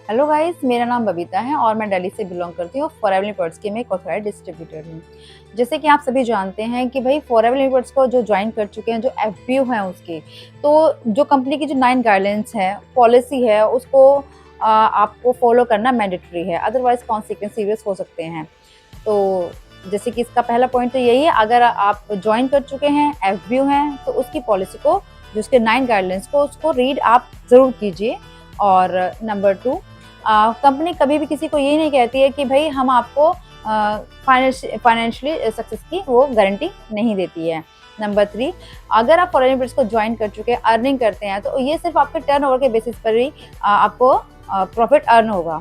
Hello guys, मेरा नाम बबीता है और मैं दिल्ली से बिलोंग करती हूँ। फॉरएवर लिपर्ड्स की मैं एक ऑथराइज्ड डिस्ट्रीब्यूटर हूँ। जैसे कि आप सभी जानते हैं कि भाई फॉरएवर लिपर्ड्स को जो ज्वाइन कर चुके हैं, जो एफपीओ हैं उसके, तो जो कंपनी की जो 9 गाइडलाइंस है, पॉलिसी है, उसको आपको फॉलो करना मैंडेटरी है, अदरवाइज कॉन्सिक्वेंस सीरियस हो सकते हैं। तो जैसे कि इसका पहला पॉइंट तो यही है, अगर आप ज्वाइन कर चुके हैं, एफपीओ हैं, तो उसकी पॉलिसी को, जो उसके 9 गाइडलाइंस को, उसको रीड आप ज़रूर कीजिए। और नंबर 2, कंपनी कभी भी किसी को ये नहीं कहती है कि भाई हम आपको फाइनेंशियली सक्सेस की वो गारंटी नहीं देती है। नंबर 3, अगर आप फॉरेन बिड्स को ज्वाइन कर चुके हैं, अर्निंग करते हैं, तो ये सिर्फ आपके टर्नओवर के बेसिस पर ही आपको प्रॉफिट अर्न होगा।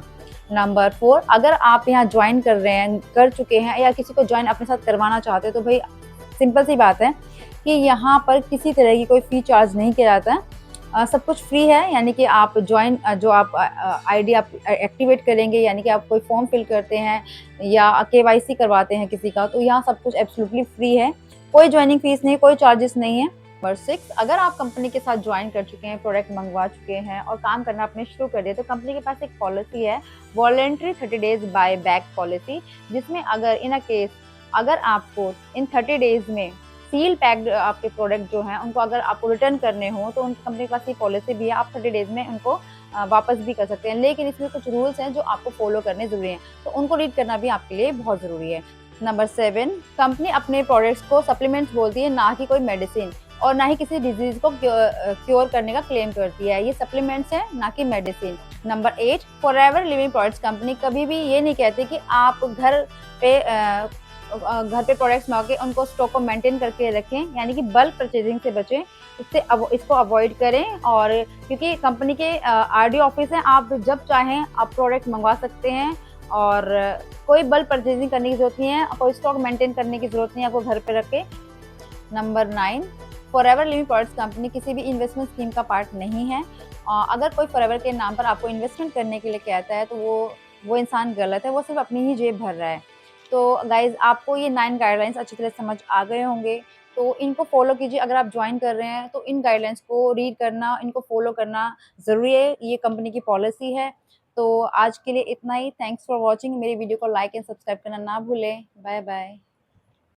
नंबर 4, अगर आप यहाँ ज्वाइन कर रहे हैं, कर चुके हैं, या किसी को ज्वाइन अपने साथ करवाना चाहते हैं, तो भाई सिंपल सी बात है कि यहाँ पर किसी तरह की कोई फ़ी चार्ज नहीं किया जाता है। सब कुछ फ्री है, यानी कि आप ज्वाइन जो आप आईडी आप एक्टिवेट करेंगे, यानी कि आप कोई फॉर्म फिल करते हैं या केवाईसी करवाते हैं किसी का, तो यहाँ सब कुछ एब्सोल्युटली फ्री है। कोई ज्वाइनिंग फीस नहीं, कोई चार्जेस नहीं है। नंबर 6, अगर आप कंपनी के साथ ज्वाइन कर चुके हैं, प्रोडक्ट मंगवा चुके हैं और काम करना आपने शुरू कर दिया, तो कंपनी के पास एक पॉलिसी है, voluntary 30 days buy back policy, जिसमें अगर इन अ केस अगर आपको इन 30 डेज में सील पैक्ड आपके प्रोडक्ट जो हैं उनको अगर आपको रिटर्न करने हो, तो उनकी कंपनी के पास ये पॉलिसी भी है, आप 30 डेज में उनको वापस भी कर सकते हैं। लेकिन इसमें कुछ रूल्स हैं जो आपको फॉलो करने ज़रूरी हैं, तो उनको रीड करना भी आपके लिए बहुत ज़रूरी है। नंबर 7, कंपनी अपने प्रोडक्ट्स को सप्लीमेंट्स बोलती है, ना कि कोई मेडिसिन, और ना ही किसी डिजीज़ को क्योर करने का क्लेम करती है। ये सप्लीमेंट्स हैं, ना कि medicine. Number 8, forever living products company कभी भी ये नहीं कहती कि आप घर पे प्रोडक्ट्स मंगा के उनको स्टॉक को मेंटेन करके रखें, यानी कि बल्क परचेजिंग से बचें, इसको अवॉइड करें। और क्योंकि कंपनी के आरडी ऑफिस हैं, आप जब चाहें आप प्रोडक्ट मंगवा सकते हैं, और कोई बल्क परचेजिंग करने की ज़रूरत नहीं है, कोई स्टॉक मेंटेन करने की ज़रूरत नहीं है आपको घर पे रख के। Number 9, forever living products company किसी भी इन्वेस्टमेंट स्कीम का पार्ट नहीं है। अगर कोई फॉरएवर के नाम पर आपको इन्वेस्टमेंट करने के लिए कहता है, तो वो इंसान गलत है, वो सिर्फ अपनी ही जेब भर रहा है। तो गाइज़, आपको ये 9 गाइडलाइंस अच्छी तरह समझ आ गए होंगे, तो इनको फॉलो कीजिए। अगर आप ज्वाइन कर रहे हैं, तो इन गाइडलाइंस को रीड करना, इनको फॉलो करना ज़रूरी है, ये कंपनी की पॉलिसी है। तो आज के लिए इतना ही। Thanks for watching. मेरी वीडियो को लाइक एंड सब्सक्राइब करना ना भूलें। Bye bye.